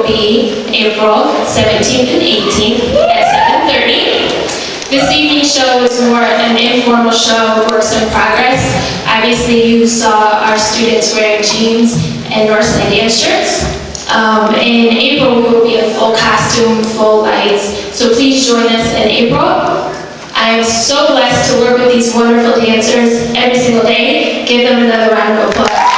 will be April 17th and 18th at 7:30. This evening's show is more an informal show, works in progress. Obviously, you saw our students wearing jeans and Northside dance shirts. In April, we will be in full costume, full lights, so please join us in April. I am so blessed to work with these wonderful dancers every single day. Give them another round of applause.